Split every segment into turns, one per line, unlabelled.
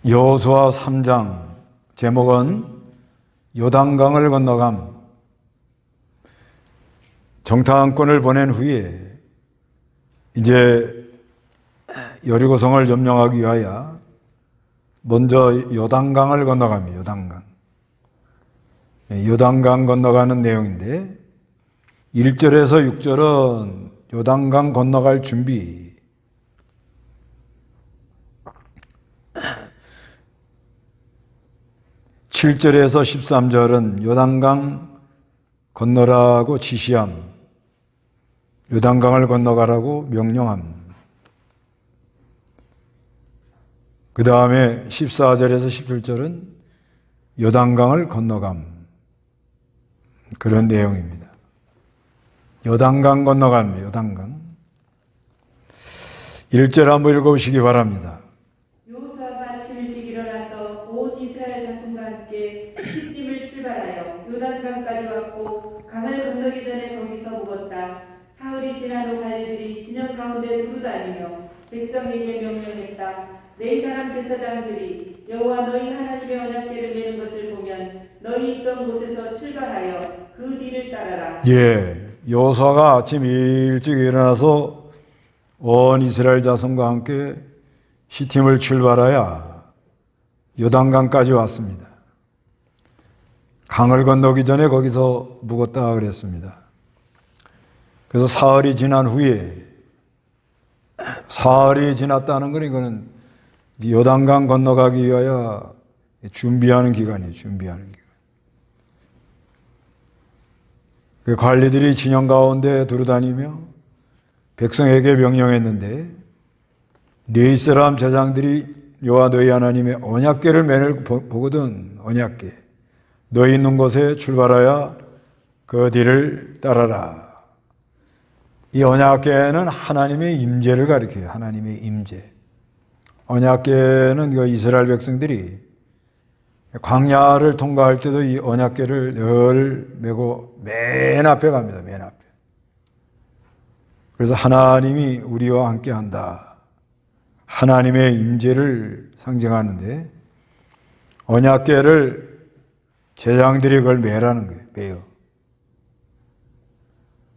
여호수아 3장 제목은 요단강을 건너감. 정탐꾼을 보낸 후에 이제 여리고성을 점령하기 위하여 먼저 요단강을 건너갑니다. 요단강 건너가는 내용인데 1절에서 6절은 요단강 건너갈 준비, 7절에서 13절은 요단강 건너라고 지시함, 요단강을 건너가라고 명령함. 그 다음에 14절에서 17절은 요단강을 건너감, 그런 내용입니다. 요단강 건너갑니다. 요단강 1절 한번 읽어보시기 바랍니다.
여호수아가 아침 일찍 일어나서 온 이스라엘 자손과 함께 시딤을 출발하여 요단강까지 왔고 강을 건너기 전에 거기서 묵었다. 사흘이 지난 후 관리들이 진영 가운데 두루 다니며 백성에게 명령했다. 네 사람 제사장들이 여호와 너희 하나님의 언약궤를 메는 것을 보면 너희 있던 곳에서 출발하여 그 뒤를 따라라.
여호수아가 아침 일찍 일어나서 온 이스라엘 자손과 함께 시딤을 출발하여 요단강까지 왔습니다. 강을 건너기 전에 거기서 묵었다 그랬습니다. 그래서 사흘이 지난 후에, 사흘이 지났다는 건 이거는 요단강 건너가기 위하여 준비하는 기간이에요. 준비하는 기간. 그 관리들이 진영 가운데 두루다니며 백성에게 명령했는데 네 사람 제사장들이 여호와 너희 하나님의 언약궤를 매를 보거든. 언약궤 너희 있는 곳에 출발하여 그 뒤를 따라라. 이 언약궤는 하나님의 임재를 가리켜요. 하나님의 임재. 언약궤는 그 이스라엘 백성들이 광야를 통과할 때도 이 언약궤를 늘 메고 맨 앞에 갑니다. 맨 앞에. 그래서 하나님이 우리와 함께 한다. 하나님의 임재를 상징하는데 언약궤를 제사장들이 그걸 매라는 거예요. 매요.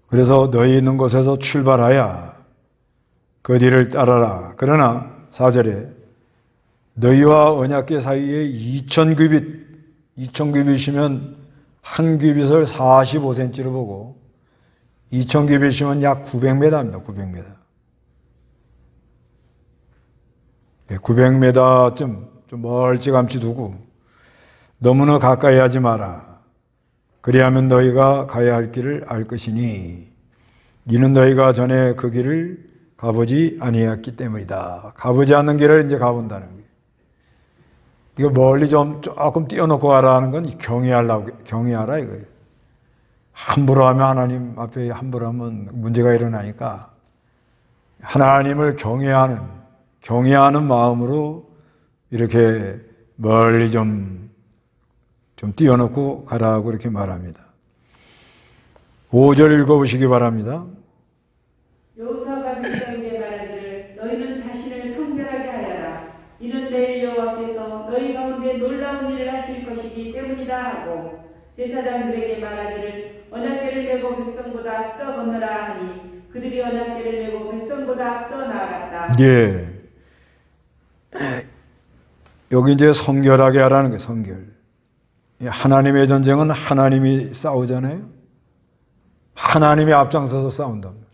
그래서 너희 있는 곳에서 출발하여 그 뒤를 따라라. 그러나 4절에 너희와 언약궤 사이에 2000규빗이면 한 규빗을 45cm로 보고 2000규빗이면 약 900m입니다. 900m. 900m쯤 좀 멀찌감치 두고 너무나 가까이 하지 마라. 그리하면 너희가 가야 할 길을 알 것이니 이는 너희가 전에 그 길을 가보지 아니했기 때문이다. 가보지 않는 길을 이제 가본다는 거예요. 이거 멀리 좀 조금 띄워놓고 가라는 건 경외하라 이거예요. 함부로 하면 하나님 앞에 함부로 하면 문제가 일어나니까 하나님을 경외하는 마음으로 이렇게 멀리 좀 띄워놓고 가라고 이렇게 말합니다. 5절 읽어보시기 바랍니다.
여호수아가 백성에게 말하기를 너희는 자신을 성결하게 하여라. 이는 내일 여호와께서 너희 가운데 놀라운 일을 하실 것이기 때문이다 하고 제사장들에게 말하기를 언약궤를 메고 백성보다 앞서 건너라 하니 그들이 언약궤를 메고 백성보다 앞서 나아갔다.
여기 이제 성결하게 하라는 거예요. 성결. 하나님의 전쟁은 하나님이 싸우잖아요. 하나님이 앞장서서 싸운답니다.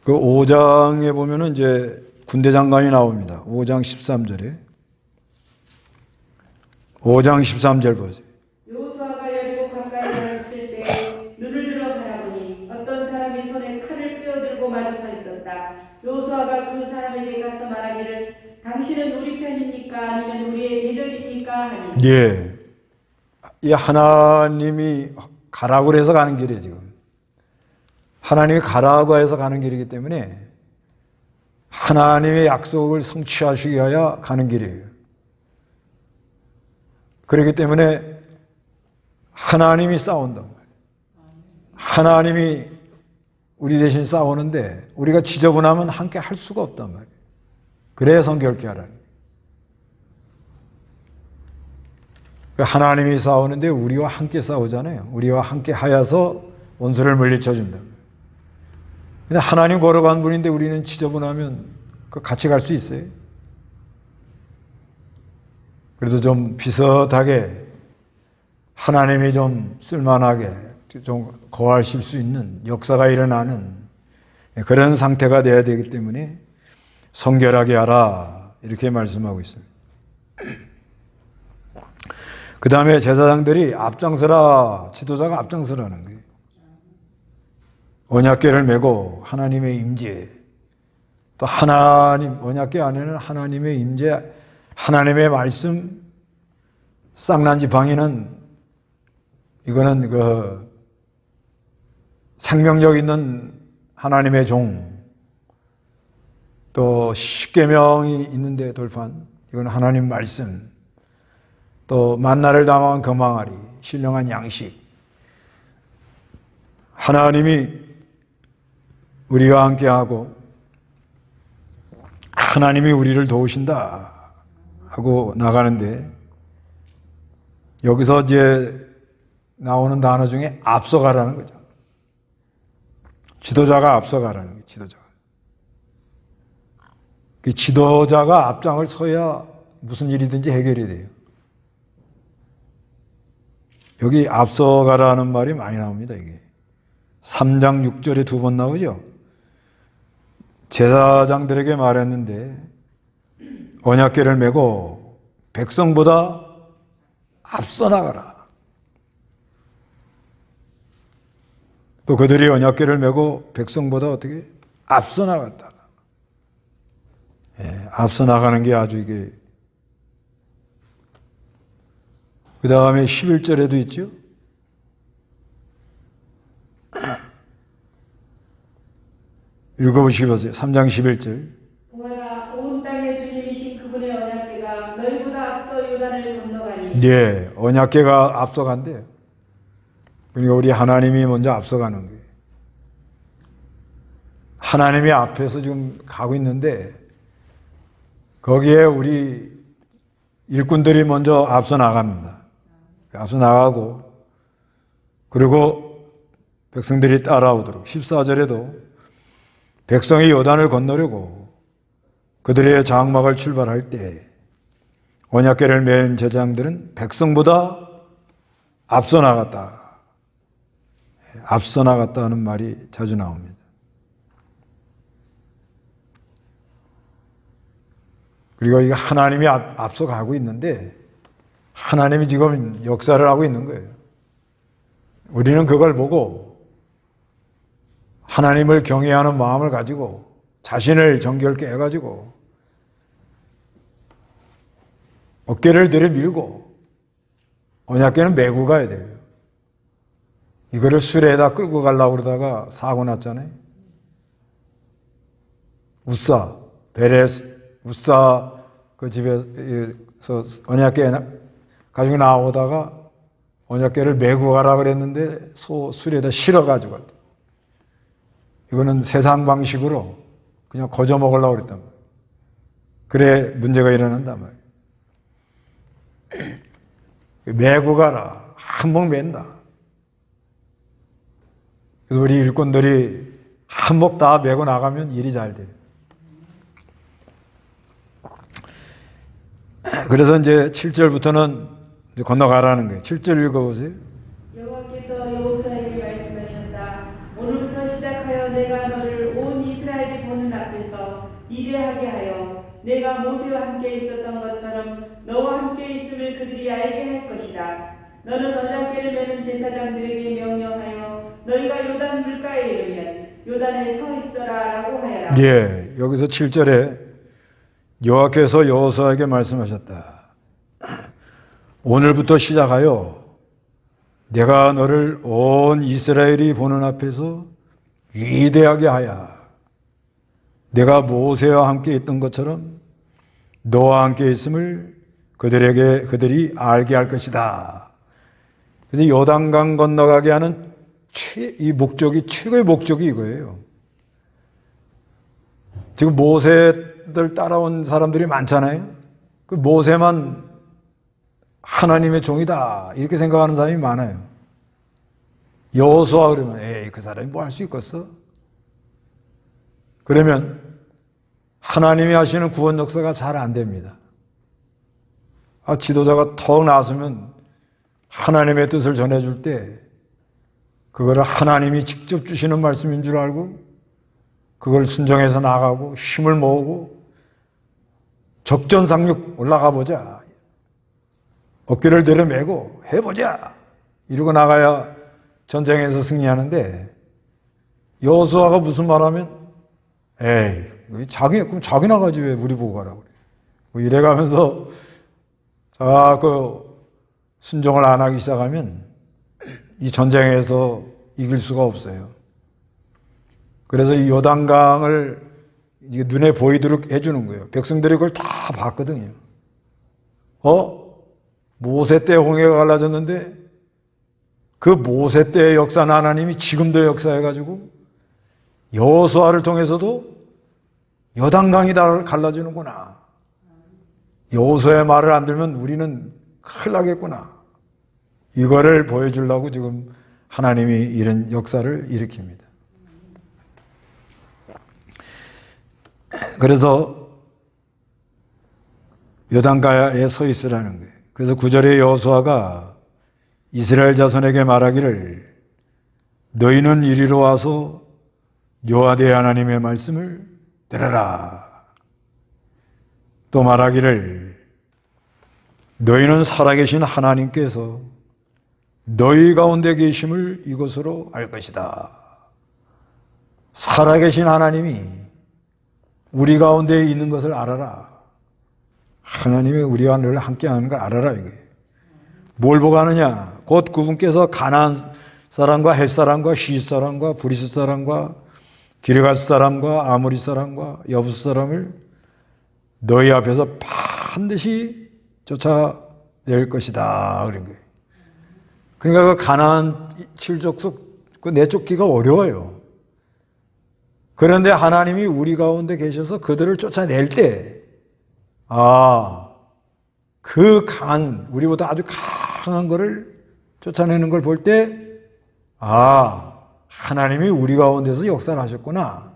그 5장에 보면은 이제 군대 장관이 나옵니다. 5장 13절에. 5장 13절 보세요.
여호수아가 여리고 가까이 왔을 때 눈을 들어 바라보니 어떤 사람이 손에 칼을 빼어들고 마주 서 있었다. 여호수아가 그 사람에게 가서 말하기를 당신은 우리 편입니까? 아니면 우리의 대적입니까? 하니
이 하나님이 가라고 해서 가는 길이에요. 지금 하나님이 가라고 해서 가는 길이기 때문에 하나님의 약속을 성취하시기 위하여 가는 길이에요. 그렇기 때문에 하나님이 싸운단 말이에요. 하나님이 우리 대신 싸우는데 우리가 지저분하면 함께 할 수가 없단 말이에요. 그래야 성결케 하라는 거예요. 하나님이 싸우는데 우리와 함께 싸우잖아요. 우리와 함께 하여서 원수를 물리쳐 준다. 근데 하나님 걸어간 분인데 우리는 지저분하면 같이 갈 수 있어요? 그래도 좀 비슷하게 하나님이 좀 쓸만하게 좀 거하실 수 있는 역사가 일어나는 그런 상태가 돼야 되기 때문에 성결하게 하라 이렇게 말씀하고 있습니다. 그 다음에 제사장들이 앞장서라, 지도자가 앞장서라는 거예요. 언약궤를 메고 하나님의 임재, 또 하나님, 언약궤 안에는 하나님의 임재, 하나님의 말씀, 쌍난 지팡이는 이거는 그 생명력 있는 하나님의 종, 또 십계명이 있는데 돌판, 이건 하나님 말씀, 또 만나를 담아온 거망아리, 신령한 양식. 하나님이 우리와 함께하고 하나님이 우리를 도우신다 하고 나가는데 여기서 이제 나오는 단어 중에 앞서가라는 거죠. 지도자가 앞서가라는 거예요. 지도자가. 그 지도자가 앞장을 서야 무슨 일이든지 해결이 돼요. 여기 앞서가라는 말이 많이 나옵니다. 이게 3장 6절에 2번 나오죠. 제사장들에게 말했는데 언약궤를 메고 백성보다 앞서 나가라. 또 그들이 언약궤를 메고 백성보다 어떻게 앞서 나갔다. 예, 앞서 나가는 게 아주 이게 그 다음에 11절에도 있죠. 읽어보시겠어요? 3장 11절.
보아라, 온 땅의 주님이신 그분의 언약궤가 너희보다 앞서 요단을 건너가니.
네, 언약궤가 앞서간대요. 그러니까 우리 하나님이 먼저 앞서가는 거예요. 하나님이 앞에서 지금 가고 있는데 거기에 우리 일꾼들이 먼저 앞서 나갑니다. 앞서 나가고 그리고 백성들이 따라오도록 14절에도 백성이 요단을 건너려고 그들의 장막을 출발할 때 언약궤를 맨 제사장들은 백성보다 앞서 나갔다. 앞서 나갔다는 말이 자주 나옵니다. 그리고 이게 하나님이 앞서 가고 있는데 하나님이 지금 역사를 하고 있는 거예요. 우리는 그걸 보고 하나님을 경외하는 마음을 가지고 자신을 정결케 해가지고 어깨를 들이밀고 언약궤는 메고 가야 돼요. 이거를 수레에다 끌고 가려고 그러다가 사고 났잖아요. 우사 그 집에서 언약궤 가지고 나오다가 언약궤를 메고 가라 그랬는데 수레에다 실어가지고 갔다. 이거는 세상 방식으로 그냥 거저 먹으려고 그랬단 말이에요. 그래 문제가 일어난단 말이에요. 메고 가라. 한몫 맨다. 그래서 우리 일꾼들이 한몫 다 메고 나가면 일이 잘 돼요. 그래서 이제 7절부터는 이제 건너가라는 거예요. 7절 읽어보세요.
여호와께서 여호수아에게 말씀하셨다. 오늘부터 시작하여 내가 너를 온 이스라엘이 보는 앞에서 위대하게 하여 내가 모세와 함께 있었던 것처럼 너와 함께 있음을 그들이 알게 할 것이다. 너는 언약궤를 메는 제사장들에게 명령하여 너희가 요단 물가에 이르면 요단에 서 있어라라고 하여라.
예, 여기서 7절에 여호와께서 여호수아에게 말씀하셨다. 오늘부터 시작하여 내가 너를 온 이스라엘이 보는 앞에서 위대하게 하여 내가 모세와 함께 있던 것처럼 너와 함께 있음을 그들이 알게 할 것이다. 그래서 요단강 건너가게 하는 이 목적이 최고의 목적이 이거예요. 지금 모세들 따라온 사람들이 많잖아요. 그 모세만 하나님의 종이다 이렇게 생각하는 사람이 많아요. 여호수아 그러면 에이 그 사람이 뭐 할 수 있겠어? 그러면 하나님이 하시는 구원 역사가 잘 안 됩니다. 지도자가 턱 나서면 하나님의 뜻을 전해줄 때 그거를 하나님이 직접 주시는 말씀인 줄 알고 그걸 순종해서 나가고 힘을 모으고 적전상륙 올라가 보자. 어깨를 내려매고 해보자. 이러고 나가야 전쟁에서 승리하는데 여호수아가 무슨 말하면 에이 그럼 자기 나가지 왜 우리 보고 가라고 그래. 뭐 이래가면서 자꾸 순종을 안 하기 시작하면 이 전쟁에서 이길 수가 없어요. 그래서 이 요단강을 눈에 보이도록 해주는 거예요. 백성들이 그걸 다 봤거든요. 모세 때 홍해가 갈라졌는데 그 모세 때의 역사는 하나님이 지금도 역사해가지고 여호수아를 통해서도 요단강이 다 갈라지는구나. 여호수아의 말을 안 들으면 우리는 큰일 나겠구나. 이거를 보여주려고 지금 하나님이 이런 역사를 일으킵니다. 그래서 요단가에 서 있으라는 거예요. 그래서 9절에 여호수아가 이스라엘 자손에게 말하기를 너희는 이리로 와서 여호와 하나님의 말씀을 들으라. 또 말하기를 너희는 살아계신 하나님께서 너희 가운데 계심을 이것으로 알 것이다. 살아계신 하나님이 우리 가운데 있는 것을 알아라. 하나님이 우리와 늘 함께하는 걸 알아라 이거예요. 뭘 보고 하느냐? 곧 그분께서 가나안 사람과 헷 사람과 시 사람과 브리스 사람과 기르가스 사람과 아모리 사람과 여부스 사람을 너희 앞에서 반드시 쫓아낼 것이다 그런 거예요. 그러니까 그 가나안 7족속 그 내쫓기가 어려워요. 그런데 하나님이 우리 가운데 계셔서 그들을 쫓아낼 때 그 강한 우리보다 아주 강한 것을 쫓아내는 걸 볼 때 하나님이 우리 가운데서 역사를 하셨구나.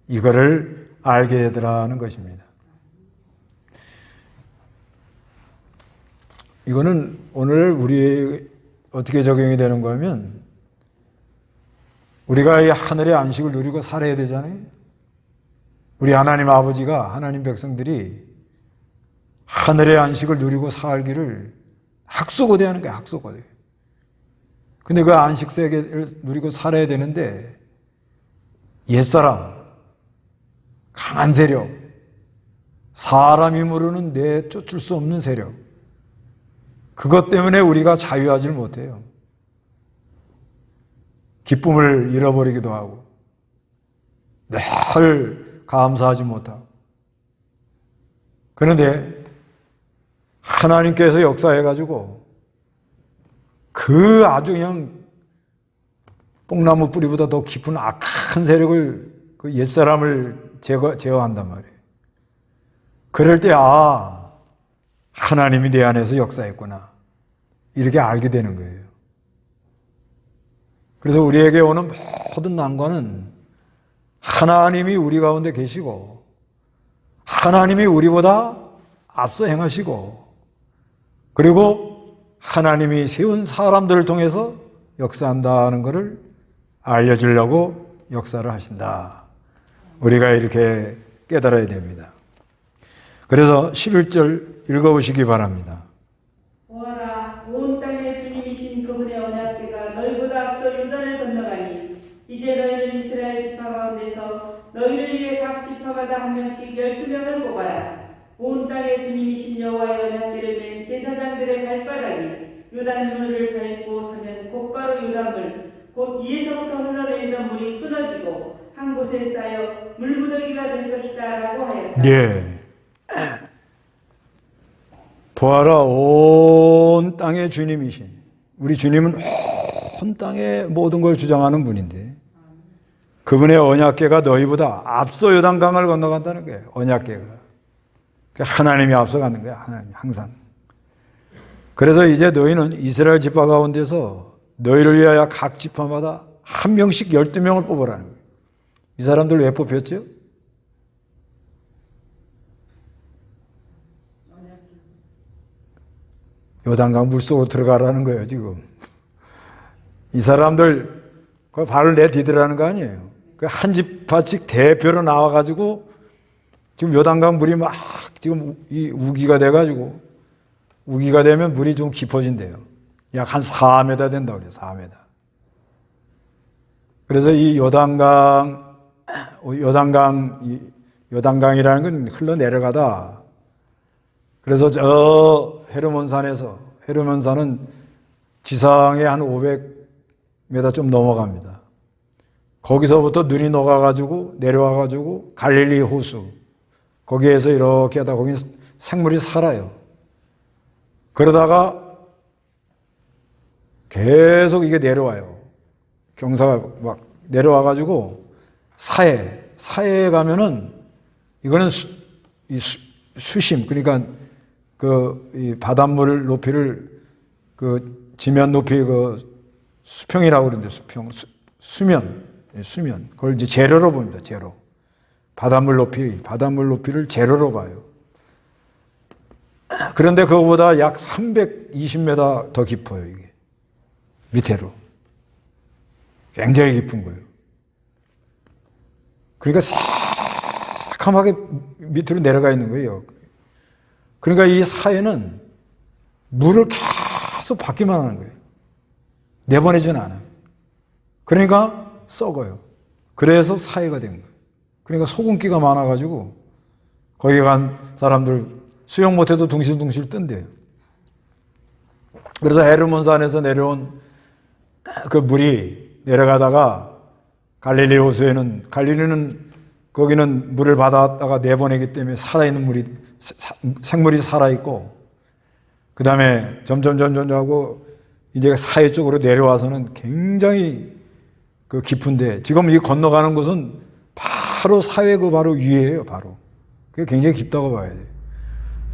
이거를 알게 되더라는 것입니다. 이거는 오늘 우리 어떻게 적용이 되는 거냐면 우리가 이 하늘의 안식을 누리고 살아야 되잖아요. 우리 하나님 아버지가 하나님 백성들이 하늘의 안식을 누리고 살기를 학수고대하는 거예요. 학수고대. 근데 그 안식 세계를 누리고 살아야 되는데 옛사람, 강한 세력, 사람이 모르는 내쫓을 수 없는 세력 그것 때문에 우리가 자유하지를 못해요. 기쁨을 잃어버리기도 하고 늘 감사하지 못하고 그런데 하나님께서 역사해가지고 그 아주 그냥 뽕나무 뿌리보다 더 깊은 악한 세력을 그 옛사람을 제어한단 말이에요. 그럴 때 하나님이 내 안에서 역사했구나 이렇게 알게 되는 거예요. 그래서 우리에게 오는 모든 난관은 하나님이 우리 가운데 계시고 하나님이 우리보다 앞서 행하시고 그리고 하나님이 세운 사람들을 통해서 역사한다는 것을 알려주려고 역사를 하신다. 우리가 이렇게 깨달아야 됩니다. 그래서 11절 읽어보시기 바랍니다.
보아라, 온 땅의 주님이신 그분의 언약궤가 너희보다 앞서 요단을 건너가니 이제 너희는 이스라엘 지파 가운데서 너희를 위해 각 지파마다 한 명씩 12명을 뽑아라. 온 땅의 주님이신 여호와의 언약궤를 맨 제사장들의 발바닥이 요단물을 밟고 서면 곧바로 요단물 곧 위에서부터 흘러내리던 물이 끊어지고 한 곳에 쌓여 물무더기가 될 것이다 라고 하였다.
예. 보아라, 온 땅의 주님이신 우리 주님은 온 땅의 모든 걸 주장하는 분인데 그분의 언약궤가 너희보다 앞서 요단강을 건너간다는 거예요. 언약궤가 하나님이 앞서가는 거예요. 하나님 항상. 그래서 이제 너희는 이스라엘 지파 가운데서 너희를 위하여 각 지파마다 한 명씩 12명을 뽑으라는 거예요. 이 사람들 왜 뽑혔죠? 요단강 물속으로 들어가라는 거예요, 지금. 이 사람들 그 발을 내디디라는 거 아니에요. 그 한 지파씩 대표로 나와가지고 지금 요단강 물이 막 지금 이 우기가 돼가지고 우기가 되면 물이 좀 깊어진대요. 약 한 4m 된다고 그래요, 4m. 그래서 이 요단강이라는 건 흘러내려가다. 그래서 저 헤르몬산은 지상에 한 500m 좀 넘어갑니다. 거기서부터 눈이 녹아가지고 내려와가지고 갈릴리 호수. 거기에서 이렇게 하다 거기 생물이 살아요. 그러다가 계속 이게 내려와요. 경사가 막 내려와가지고 사해에 가면은 이거는 수심, 그러니까 이 바닷물 높이를 그 지면 높이 그 수평이라고 그러는데 수면. 그걸 이제 제로로 봅니다. 제로. 바닷물 높이를 제로로 봐요. 그런데 그거보다 약 320m 더 깊어요, 이게. 밑으로. 굉장히 깊은 거예요. 그러니까 새카맣게 밑으로 내려가 있는 거예요. 그러니까 이 사해는 물을 계속 받기만 하는 거예요. 내보내지는 않아요. 그러니까 썩어요. 그래서 사해가 된 거예요. 그러니까 소금기가 많아가지고 거기 간 사람들 수영 못해도 둥실둥실 뜬대요. 그래서 헤르몬산에서 내려온 그 물이 내려가다가 갈릴리 호수에는, 갈릴리는 거기는 물을 받았다가 내보내기 때문에 살아있는 생물이 살아있고, 그 다음에 점점 하고 이제 사해 쪽으로 내려와서는 굉장히 그 깊은데, 지금 이 건너가는 곳은 바로 사해 그 바로 위에요, 바로. 그게 굉장히 깊다고 봐야 돼요.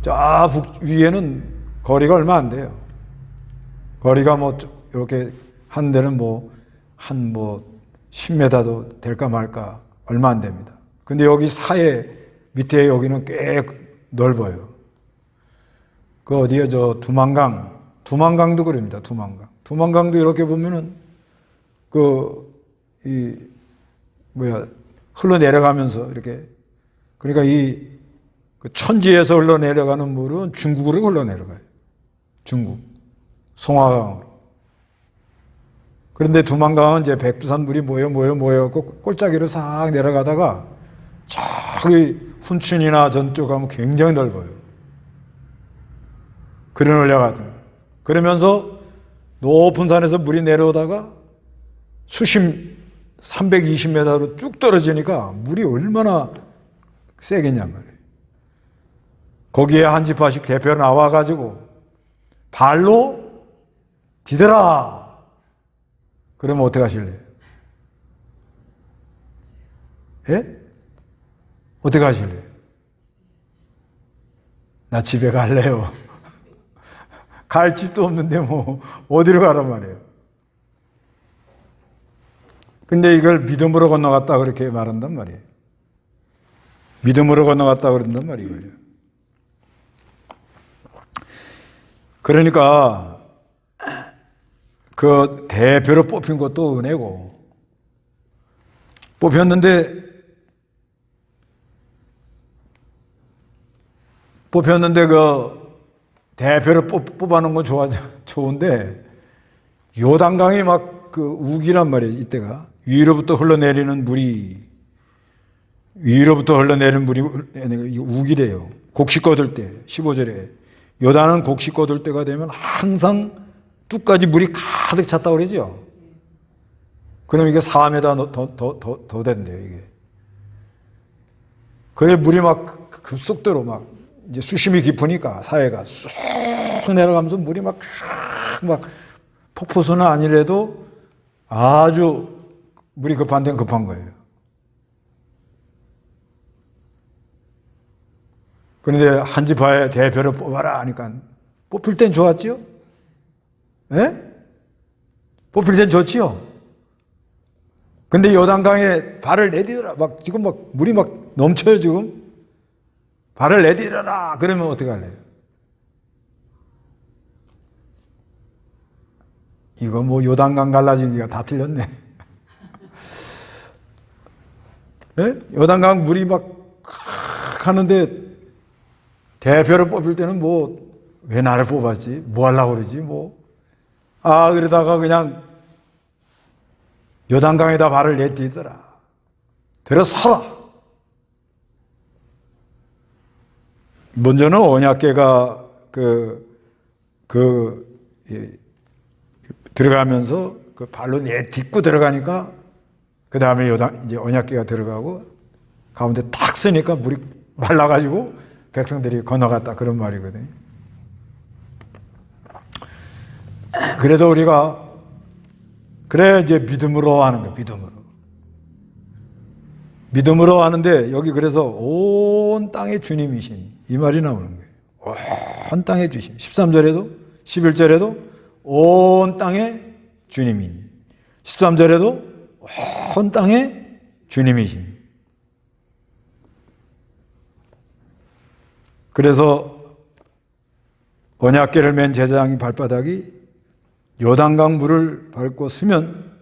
저 위에는 거리가 얼마 안 돼요. 거리가 이렇게 한 데는 한 10m도 될까 말까 얼마 안 됩니다. 근데 여기 사해 밑에 여기는 꽤 넓어요. 그 어디에 두만강도 그럽니다. 두만강도 이렇게 보면은 흘러내려가면서 이렇게, 그러니까 그 천지에서 흘러내려가는 물은 중국으로 흘러내려가요. 중국. 송화강으로. 그런데 두만강은 이제 백두산 물이 모여갖고 꼴짜기로 싹 내려가다가 저기 훈춘이나 전쪽 가면 굉장히 넓어요. 그런 올려가지고. 그러면서 높은 산에서 물이 내려오다가 수심 320m로 쭉 떨어지니까 물이 얼마나 세겠냔 말이에요. 거기에 한 지파씩 대표 나와가지고 발로 디뎌라. 그러면 어떻게 하실래요? 예? 어떻게 하실래요? 나 집에 갈래요. 갈 집도 없는데 어디로 가란 말이에요. 근데 이걸 믿음으로 건너갔다 그렇게 말한단 말이에요. 믿음으로 건너갔다 그런단 말이에요. 그러니까 그 대표로 뽑힌 것도 은혜고, 뽑혔는데 그 대표를 뽑아놓은 건 좋은데 요단강이 막 그 우기란 말이에요. 이때가 위로부터 흘러내리는 물이 우기래요. 곡식 거둘 때 15절에 요단은 곡식 거둘 때가 되면 항상 뚝까지 물이 가득 찼다고 그러죠. 그럼 이게 4m 더 된대요, 이게. 그래 물이 막 급속도로 막 이제 수심이 깊으니까 사해가 쑥 내려가면서 물이 막 폭포수는 아니래도 아주 물이 급한 데는 급한 거예요. 그런데 한 지파의 대표를 뽑아라 하니까 뽑힐 땐 좋았죠? 예? 뽑힐 땐 좋지요. 근데 요단강에 발을 내디뎌라. 막 지금 막 물이 막 넘쳐요, 지금. 발을 내디뎌라. 그러면 어떻게 할래요? 이거 뭐 요단강 갈라지기가 다 틀렸네. 예? 요단강 물이 막 하는데 대표를 뽑힐 때는 뭐 왜 나를 뽑았지? 뭐 하려고 그러지? 뭐. 그러다가 그냥 요단강에다 발을 내디디더라. 들어서라. 먼저는 언약궤가 들어가면서 그 발로 내딛고 들어가니까 그 다음에 이제 언약궤가 들어가고 가운데 탁 쓰니까 물이 말라가지고 백성들이 건너갔다. 그런 말이거든요. 그래도 우리가 그래 이제 믿음으로 하는 거예요. 믿음으로 하는데 여기 그래서 온 땅의 주님이신 이 말이 나오는 거예요. 온 땅의 주님. 13절에도 11절에도 온 땅의 주님이니 13절에도 온 땅의 주님이신. 그래서 언약궤를 맨 제사장이 발바닥이 요단강 물을 밟고 서면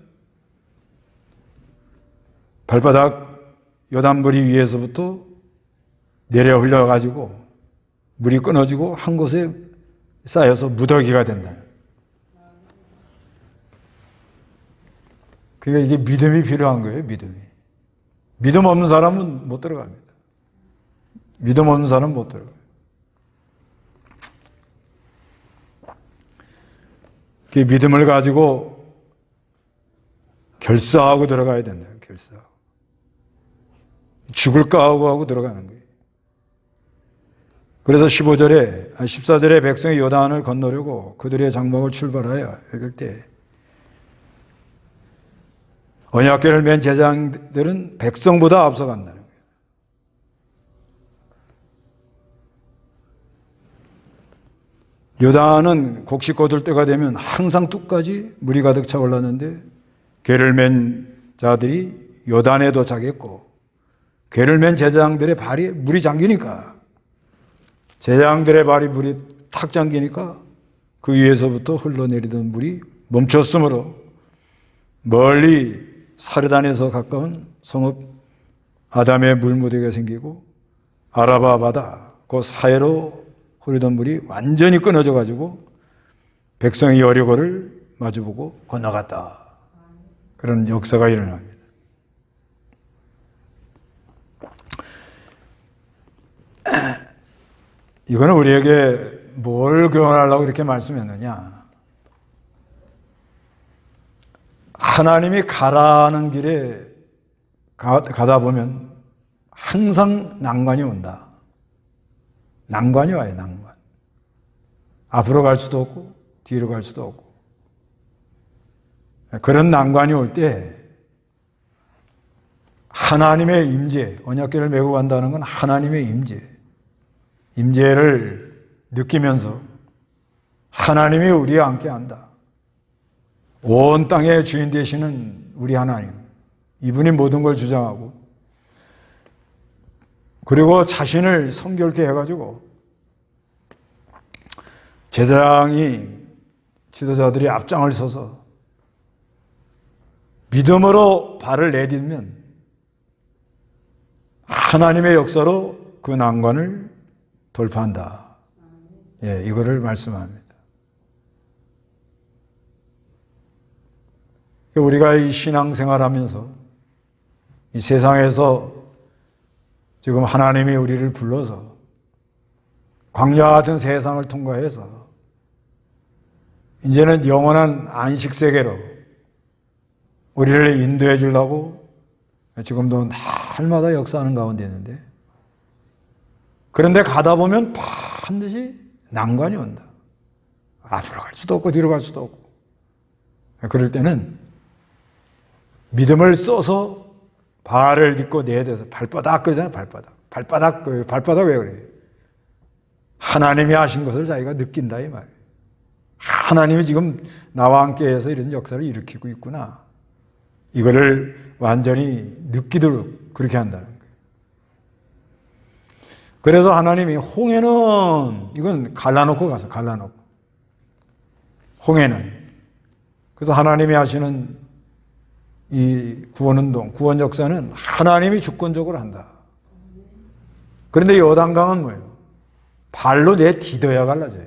발바닥 요단물이 위에서부터 내려 흘려가지고 물이 끊어지고 한 곳에 쌓여서 무더기가 된다. 그러니까 이게 믿음이 필요한 거예요. 믿음 없는 사람은 못 들어갑니다. 믿음 없는 사람은 못 들어가요. 그 믿음을 가지고 결사하고 들어가야 된다. 결사하고. 죽을까 하고 들어가는 거예요. 그래서 14절에 백성이 요단을 건너려고 그들의 장막을 출발하여 읽을 때 언약궤를 맨 제사장들은 백성보다 앞서간다는 거예요. 요단은 곡식 거둘 때가 되면 항상 뚝까지 물이 가득 차 올랐는데 궤를 맨 자들이 요단에 도착했고 궤를 맨 제사장들의 발이 물이 잠기니까 제사장들의 발이 물이 탁 잠기니까 그 위에서부터 흘러내리던 물이 멈췄으므로 멀리 사르단에서 가까운 성읍 아담의 물무대가 생기고 아라바 바다 그 사이로 흐르던 물이 완전히 끊어져 가지고 백성이 여리고를 마주보고 건너갔다. 그런 역사가 일어납니다. 이거는 우리에게 뭘 교훈하려고 이렇게 말씀했느냐? 하나님이 가라는 길에 가다 보면 항상 난관이 온다. 난관이 와요, 난관. 앞으로 갈 수도 없고, 뒤로 갈 수도 없고. 그런 난관이 올 때, 하나님의 임재, 언약궤를 메고 간다는 건 하나님의 임재를 느끼면서 하나님이 우리와 함께 한다. 온 땅의 주인 되시는 우리 하나님, 이분이 모든 걸 주장하고 그리고 자신을 성결케 해가지고 제사장이 지도자들이 앞장을 서서 믿음으로 발을 내딛으면 하나님의 역사로 그 난관을 돌파한다. 예, 이거를 말씀합니다. 우리가 이 신앙생활하면서 이 세상에서 지금 하나님이 우리를 불러서 광야 같은 세상을 통과해서 이제는 영원한 안식세계로 우리를 인도해 주려고 지금도 날마다 역사하는 가운데 있는데 그런데 가다 보면 반드시 난관이 온다. 앞으로 갈 수도 없고 뒤로 갈 수도 없고 그럴 때는 믿음을 써서 발을 딛고 내대서 발바닥 그러잖아요. 발바닥 왜 그래요? 하나님이 하신 것을 자기가 느낀다 이 말이에요. 하나님이 지금 나와 함께 해서 이런 역사를 일으키고 있구나. 이거를 완전히 느끼도록 그렇게 한다는 거예요. 그래서 하나님이 홍해는 이건 갈라놓고 가서 갈라놓고 홍해는 그래서 하나님이 하시는 이 구원운동, 구원 역사는 하나님이 주권적으로 한다. 그런데 요단강은 뭐예요? 발로 내디뎌야 갈라져요.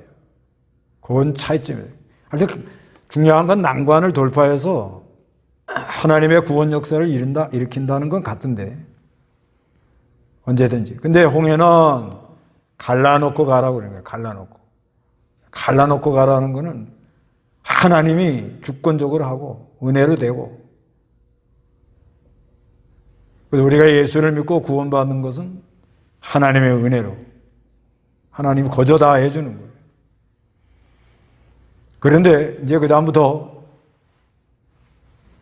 그건 차이점이에요. 아주 중요한 건 난관을 돌파해서 하나님의 구원 역사를 일으킨다는 건 같은데 언제든지. 근데 홍해는 갈라놓고 가라고 그러는 거예요. 갈라놓고 가라는 거는 하나님이 주권적으로 하고 은혜로 되고 우리가 예수를 믿고 구원받는 것은 하나님의 은혜로 하나님이 거저 다 해주는 거예요. 그런데 이제 그 다음부터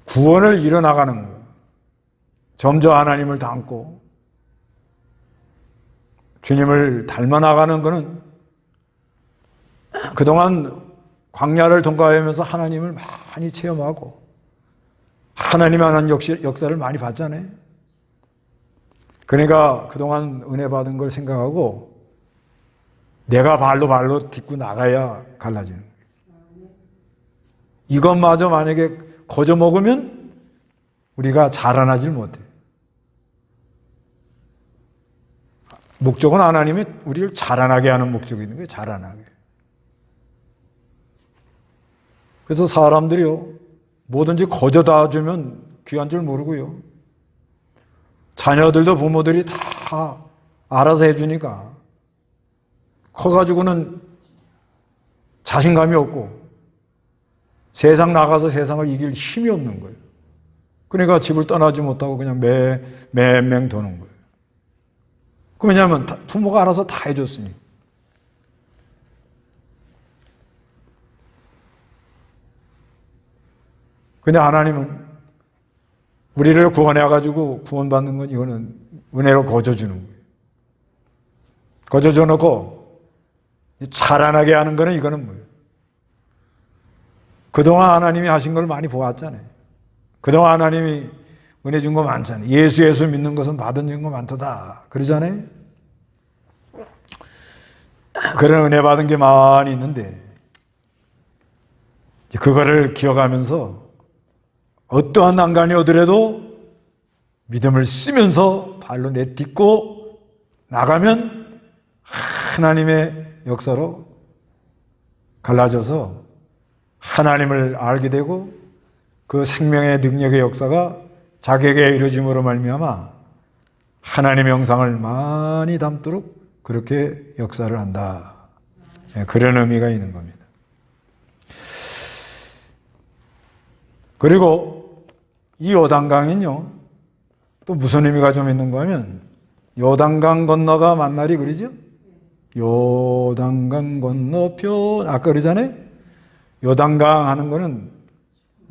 구원을 이뤄나가는 거예요. 점점 하나님을 닮고 주님을 닮아나가는 것은 그동안 광야를 통과하면서 하나님을 많이 체험하고 하나님의 하나님 역사를 많이 봤잖아요. 그러니까 그동안 은혜 받은 걸 생각하고 내가 발로 딛고 나가야 갈라지는 거예요. 이것마저 만약에 거저 먹으면 우리가 자라나질 못해요. 목적은 하나님이 우리를 자라나게 하는 목적이 있는 거예요. 자라나게. 그래서 사람들이요, 뭐든지 거저 다 주면 귀한 줄 모르고요. 자녀들도 부모들이 다 알아서 해주니까 커가지고는 자신감이 없고 세상 나가서 세상을 이길 힘이 없는 거예요. 그러니까 집을 떠나지 못하고 그냥 매맹 도는 거예요. 그 왜냐하면 부모가 알아서 다 해줬으니. 근데 하나님은 우리를 구원해가지고 구원받는 건 이거는 은혜로 거저주는 거예요. 거저줘 놓고 자라나게 하는 거는 이거는 뭐예요? 그동안 하나님이 하신 걸 많이 보았잖아요. 그동안 하나님이 은혜 준 거 많잖아요. 예수 믿는 것은 받은 거 많다. 그러잖아요. 그런 은혜 받은 게 많이 있는데 그거를 기억하면서 어떠한 난관이 오더라도 믿음을 쓰면서 발로 내딛고 나가면 하나님의 역사로 갈라져서 하나님을 알게 되고 그 생명의 능력의 역사가 자기에게 이루어짐으로 말미암아 하나님의 형상을 많이 담도록 그렇게 역사를 한다. 그런 의미가 있는 겁니다. 그리고 이 요단강은요, 또 무슨 의미가 좀 있는 거면 요단강 건너가 만날이 그러죠? 요단강 건너편 아까 그러잖아요. 요단강 하는 거는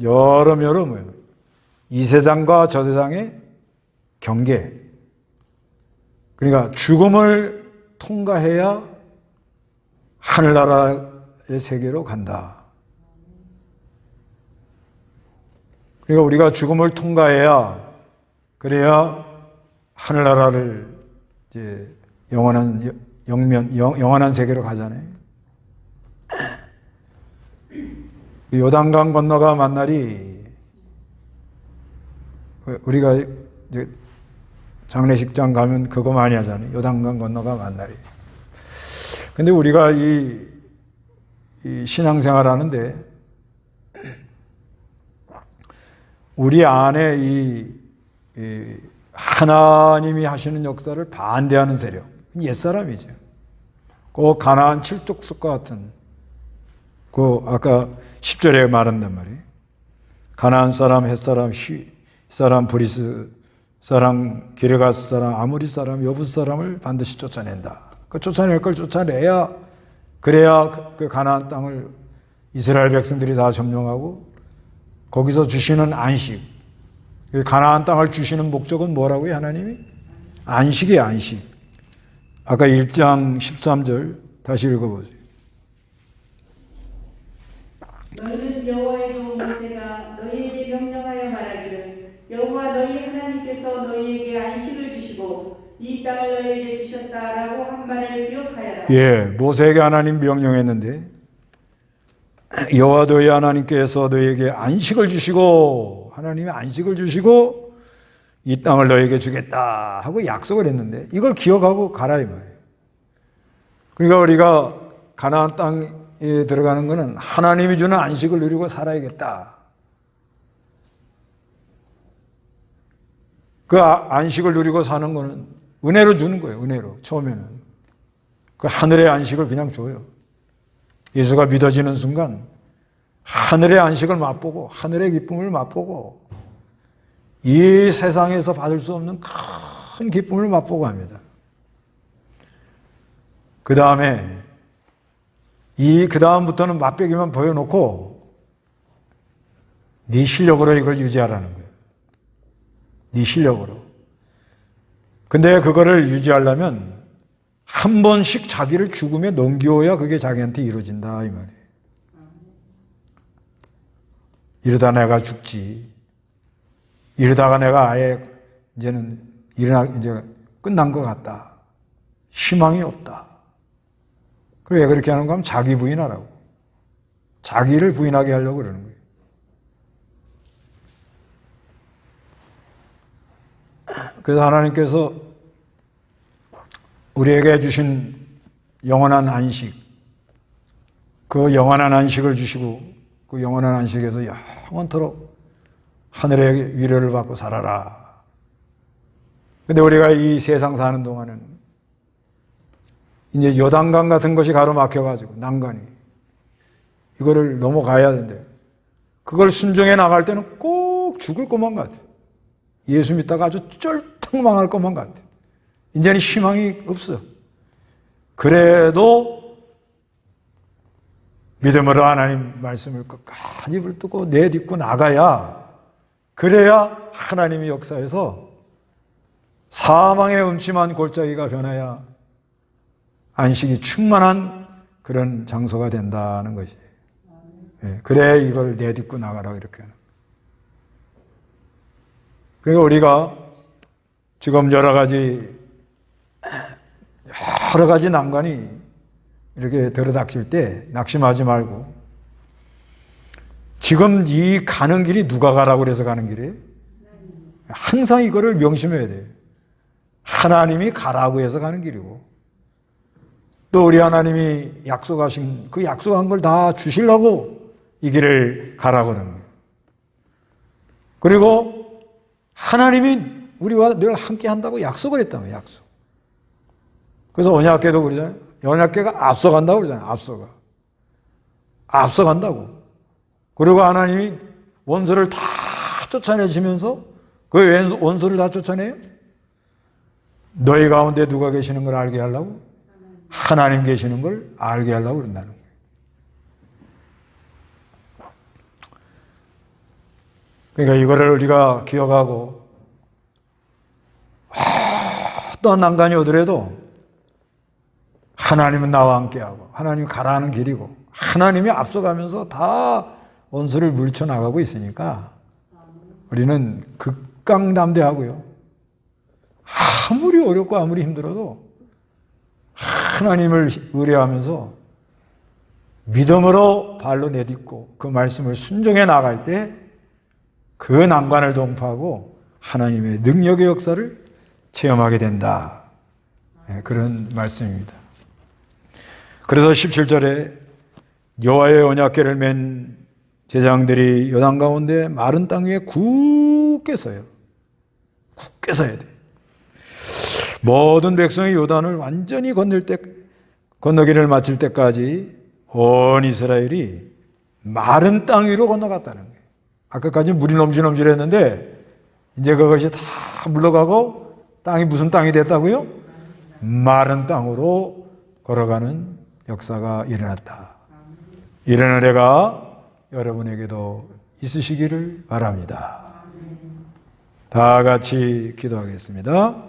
여러모로 뭐예요? 이 세상과 저 세상의 경계. 그러니까 죽음을 통과해야 하늘나라의 세계로 간다. 그러니까 우리가 죽음을 통과해야 그래야 하늘나라를 이제 영원한 세계로 가잖아요. 요단강 건너가 만날이 우리가 이제 장례식장 가면 그거 많이 하잖아요. 요단강 건너가 만날이. 근데 우리가 이 신앙생활 하는데 우리 안에 이 하나님이 하시는 역사를 반대하는 세력, 옛사람이죠. 그 가나안 칠족속과 같은 그 아까 10절에 말한단 말이에요. 가나안 사람, 헷 사람, 시 사람, 브리스 사람, 기르가스 사람, 아모리 사람, 여부 사람을 반드시 쫓아낸다. 그 쫓아낼 걸 쫓아내야 그래야 그 가나안 땅을 이스라엘 백성들이 다 점령하고 거기서 주시는 안식. 가나안 땅을 주시는 목적은 뭐라고요, 하나님이? 안식이에요, 안식. 아까 1장 13절 다시 읽어보세요.
너희는 여호와의 종 모세가 너희에게 명령하여 말하기를 여호와 너희 하나님께서 너희에게 안식을 주시고 이 땅을 너희에게 주셨다라고 한 말을 기억하여라.
예, 모세에게 하나님 명령했는데 여호와 너희 하나님께서 너희에게 안식을 주시고 하나님이 안식을 주시고 이 땅을 너희에게 주겠다 하고 약속을 했는데 이걸 기억하고 가라 이 말이에요. 그러니까 우리가 가나안 땅에 들어가는 것은 하나님이 주는 안식을 누리고 살아야겠다. 그 안식을 누리고 사는 것은 은혜로 주는 거예요. 은혜로. 처음에는. 그 하늘의 안식을 그냥 줘요. 예수가 믿어지는 순간 하늘의 안식을 맛보고 하늘의 기쁨을 맛보고 이 세상에서 받을 수 없는 큰 기쁨을 맛보고 합니다. 그 다음부터는 맛보기만 보여놓고 네 실력으로 이걸 유지하라는 거예요. 네 실력으로. 근데 그거를 유지하려면 한 번씩 자기를 죽음에 넘겨야 그게 자기한테 이루어진다 이 말이에요. 이러다 내가 죽지. 이러다가 내가 아예 이제는 이제 끝난 것 같다. 희망이 없다. 왜 그렇게 하는 거 하면 자기 부인하라고. 자기를 부인하게 하려고 그러는 거예요. 그래서 하나님께서 우리에게 주신 영원한 안식, 그 영원한 안식을 주시고 그 영원한 안식에서 영원토록 하늘의 위로를 받고 살아라. 근데 우리가 이 세상 사는 동안은 이제 요단강 같은 것이 가로막혀가지고 난간이 이거를 넘어가야 되는데 그걸 순종해 나갈 때는 꼭 죽을 것만 같아. 예수 믿다가 아주 쫄딱 망할 것만 같아. 이제는 희망이 없어. 그래도 믿음으로 하나님 말씀을 끝까지 붙들고 내딛고 나가야 그래야 하나님의 역사에서 사망의 음침한 골짜기가 변해야 안식이 충만한 그런 장소가 된다는 것이. 그래 이걸 내딛고 나가라 이렇게 하는. 그러니까 우리가 지금 여러 가지 난관이 이렇게 들어닥칠 때 낙심하지 말고 지금 이 가는 길이 누가 가라고 그래서 가는 길이에요? 항상 이거를 명심해야 돼요. 하나님이 가라고 해서 가는 길이고 또 우리 하나님이 약속하신 그 약속한 걸 다 주시려고 이 길을 가라고 그러는 거예요. 그리고 하나님이 우리와 늘 함께 한다고 약속을 했다는 거예요. 약속. 그래서 언약궤도 그러잖아요. 언약궤가 앞서간다고 그러잖아요. 앞서간다고. 그리고 하나님이 원수를 다 쫓아내시면서 그 원수를 다 쫓아내요? 너희 가운데 누가 계시는 걸 알게 하려고? 하나님 계시는 걸 알게 하려고 그런다는 거예요. 그러니까 이거를 우리가 기억하고 어떤 난간이 오더라도 하나님은 나와 함께하고 하나님이 가라는 길이고 하나님이 앞서가면서 다 원수를 물쳐 나가고 있으니까 우리는 극강담대하고요. 아무리 어렵고 아무리 힘들어도 하나님을 의뢰하면서 믿음으로 발로 내딛고 그 말씀을 순종해 나갈 때 그 난관을 동파하고 하나님의 능력의 역사를 체험하게 된다. 그런 말씀입니다. 그래서 17절에 여호와의 언약궤를 맨 제장들이 요단 가운데 마른 땅 위에 굳게 서요. 굳게 서야 돼. 모든 백성이 요단을 완전히 건너기를 마칠 때까지 온 이스라엘이 마른 땅 위로 건너갔다는 거예요. 아까까지 물이 넘실넘실했는데 이제 그것이 다 물러가고 땅이 무슨 땅이 됐다고요? 마른 땅으로 걸어가는 역사가 일어났다. 이런 은혜가 여러분에게도 있으시기를 바랍니다. 다 같이 기도하겠습니다.